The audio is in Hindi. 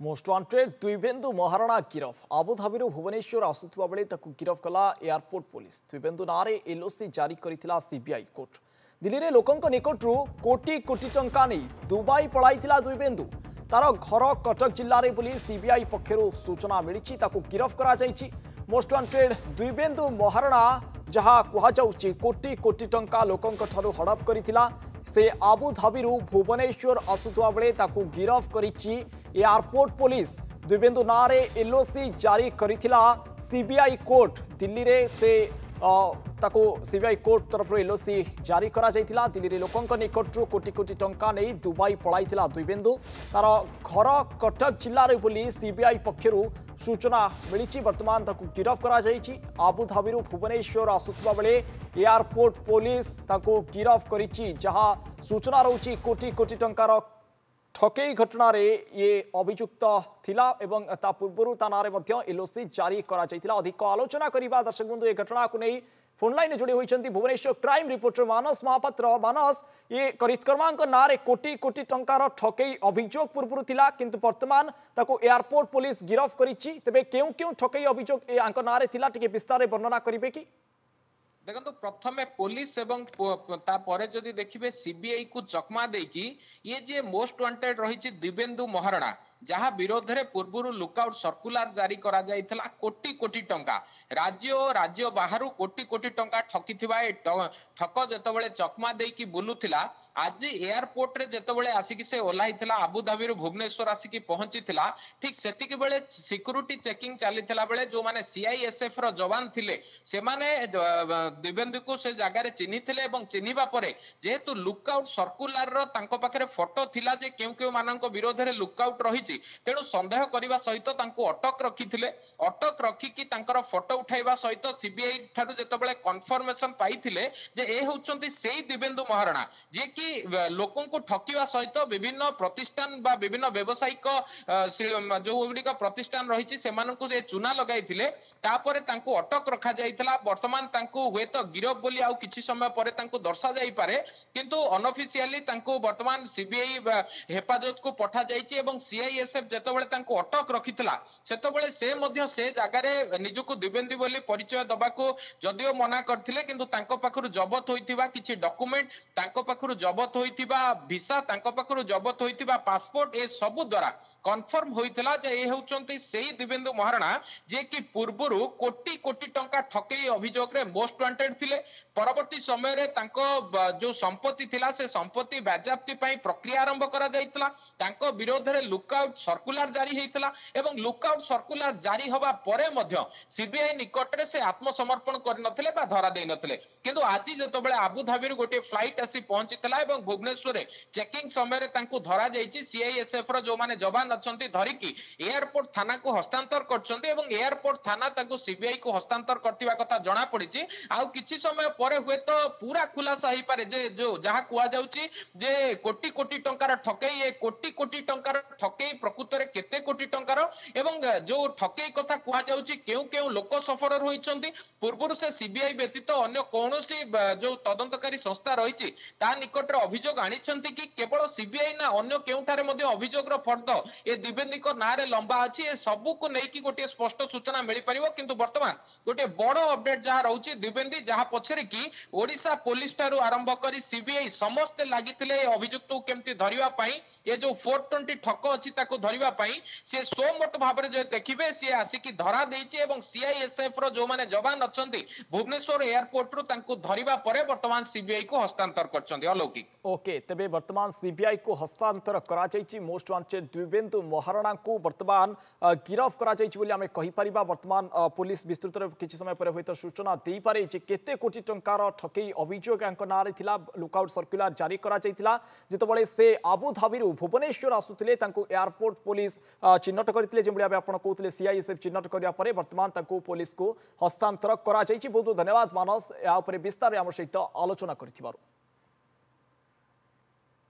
मोस्ट वांटेड द्विवेंदु महाराणा गिरफ आबुधाबी भुवनेश्वर आसुवा बेले गिरफ कला एयरपोर्ट पुलिस द्विवेंदु ना एलओसी जारी करथिला सीबीआई कोर्ट दिल्ली में लोकंक निकटरू कोटी कोटी टंका नहीं दुबई पळाइथिला द्विवेंदु तार घर कटक जिले में बोली सीबीआई पक्षर सूचना मिली गिरफ करा मोस्ट वांटेड द्विवेंदु महाराणा जहाँ कहुच्छी कोटी कोटी टंका लोकंक ठारू हड़प करिथिला से आबुधाबी भुवनेश्वर आसुवा बेले गिरफ करिछि एयरपोर्ट पुलिस द्विवेंदु ना एलओसी जारी करिथिला सीबीआई कोर्ट दिल्ली रे से सीबीआई कोर्ट तरफ एलओसी जारी करा जायतिला दिल्ली रे लोकंक निकटरू कोटी कोटी टंका नहीं दुबई पळाइथिला द्विवेंदु तार घर कटक जिले में बोली सीबीआई पक्षर सूचना मिली वर्तमान गिरफ करा जायछि आबुधाबी भुवनेश्वर आसुवा बेले एयरपोर्ट पुलिस गिरफ करिछि जहां सूचना रहुछि कोटी कोटी टंकार ठकई घटना रे ये अभियुक्त थिला एवं ता पूर्व ता नारे एलओसी जारी करा जायतिला अधिक आलोचना करिबा दर्शक बंधु ए घटना को नहीं फोन लाइन जोड़ी होइछंती भुवनेश्वर क्राइम रिपोर्टर मानस महापात्र मानस ये करितकर्मांक नारे कोटी कोटी टंकार ठकई अभियोग पूर्व थिला किंतु वर्तमान ताको एयरपोर्ट पुलिस गिरफ करिछि तबे केउ केउ ठकई अभियोग ए आंक नारे थिला टिके विस्तार वर्णना करिवे कि देखो प्रथमे पुलिस एवं तापर जदि देखिए सीबीआई को चकमा देकी ये जे मोस्ट वांटेड रही द्विवेंदु महाराणा जहाँ विरोध में पूर्व लुकआउट सर्कुलर जारी करा जाइथला कोटी कोटी टंका राज्य बाहर कोटी कोटी टंका ठकी ठक जितेबाला चकमा देकी बुलूला आज एयरपोर्ट रे जितेबाला आसिक से ओह्लाइला आबुधाबी भुवनेश्वर आसिक पहुंची ठीक सेतिक बेले सिक्यूरीटी चेकिंग चली बेले जो माने सीआईएसएफ रो जवान थिले से माने द्विवेंदु को से जगह चिन्ही चिन्हिबा परे जेहेतु लुकआउट सर्कुलर रो तांको पाखरे फोटो थिला जे केउ केउ मानक विरोध रे लुकआउट रही तेणु सन्देह करने सहित अटक रखी अटक रखिकी फोटो उठाइबा सहित सीबीआई ठारू जेतेबेले कन्फर्मेशन पाइथिले जे ए होउचंती सेही द्विवेंदु महाराणा जे कि लोकों को ठकिबा सहित विभिन्न प्रतिष्ठान बा विभिन्न व्यावसायिक जो गुड़िक प्रतिष्ठान रही से चूना लगाइथिले तापरे तांको अटक रखा जाइथिला वर्तमान तांको हुएत गिरफ बोली आउ किछि समय परे तांको दर्शा जाई पारे किंतु अनऑफिशियली तांको वर्तमान सीबीआई हेफाजत को पठा जाइछि एवं सीआईएसएफ जेतेबेले तांको अटक रखिथिला सेतेबेले से जगार निजको द्विवेंदु बोली परिचय दबाको जदियो मना करथिले किंतु तांको पाखरु जबत होइथिबा किछि डॉक्यूमेंट तांको पाखरु जबत होइथिबा वीसा तांको पाखरु जबत होइथिबा पासपोर्ट ए सब द्वारा कन्फर्म होइथिला जे ए होउचंती सेही द्विवेंदु महाराणा जे कि पूर्वरु कोटी कोटी टंका ठकई अभियोग रे मोस्ट वांटेड थिले परवर्ती समय रे तांको जो संपत्ति थिला से संपत्ति बाजाप्ति पई प्रक्रिया आरंभ करा जाइतला तांको विरोध रे लुकआउट सर्कुलर जारी हेइतला एवं लुकआउट सर्कुलर जारी होबा परे मध्य सीबीआई निकट रे से आत्मसमर्पण कर नथिले बा धरा देइ नथिले किंतु आज जेतबेले आबुधाबी रो गोटे फ्लाइट आसी पहुंचीतला एवं भुवनेश्वर रे चेकिंग समय रे तांको धरा जाईची सीआईएसएफ रो जो माने जवान अछंती धरिकी एयरपोर्ट थाना को हस्तांतर करछंती एवं एयरपोर्ट थाना तांको सीबीआई को हस्तांतर करतिबा कथा जणा पड़िची आउ किछि समय परे हुए तो पूरा खुलासा हेइ पारे जे जो जहा कुआ जाउची जे कोटी कोटी टंकार ठकई ए कोटी कोटी टंकार ठकई प्रकृत रे केते कोटी टंकार एवं जो ठकई कथा कुआ जाउची केउ केउ लोक सफरर होइछंती पूर्वरु से सीबीआई व्यतीत अन्य कोनोसी जो तदंतकारी संस्था रहिछि ता निकट रे अभियोग आनिछंती कि केवल सीबीआई ना अन्य केउठारे मध्ये अभियोग रो फर्द ए द्विवेंदुक नारे लंबा अछि ए सबु को नेकी गोटे स्पष्ट सूचना मिली परिबो किंतु वर्तमान गोटे बड़ो अपडेट जहा रहउछि द्विवेंदी जहा पछरे कि ओडिशा पुलिस ठारू आरंभ करी सीबीआई समस्त लागिथिले ए अभियुक्त केमति धरिबा पई ए जो 420 ठक अछि ताको धरिबा पई से सोमोट भाबरे जे देखिबे से आसिकी धरा देइछि एवं सीआईएसएफ रो जो माने जवान अछंती भुवनेश्वर एयरपोर्ट रो तांको धरिबा परे वर्तमान सीबीआई को हस्तांतर करछंती अलौकिक ओके तबे वर्तमान सीबीआई को हस्तांतर करा जाइछि मोस्ट वांटेड द्विवेंदु महाराणा को वर्तमान गिरफ करा जाइछि बोली हमें कहि परिबा वर्तमान पुलिस विस्तृत किछि समय परे होइत सूचना देई पारे जे केते कोटी टंकार ठकई अभियोग अंक नारे थिला लुकआउट सर्कुलर जारी करा जाइथिला जेतबळे से आबुधाबी भुवनेश्वर आसुथिले तांको एयरपोर्ट पुलिस चिन्हट करथिले जेबळे आपण कहउथिले सीआईएसएफ चिन्हट करिया परे वर्तमान तांको पुलिस को हस्तांतर करा जाइछि बहुत बहुत धन्यवाद मानस या उपरे विस्तार हमर सहित आलोचना करथिबारु।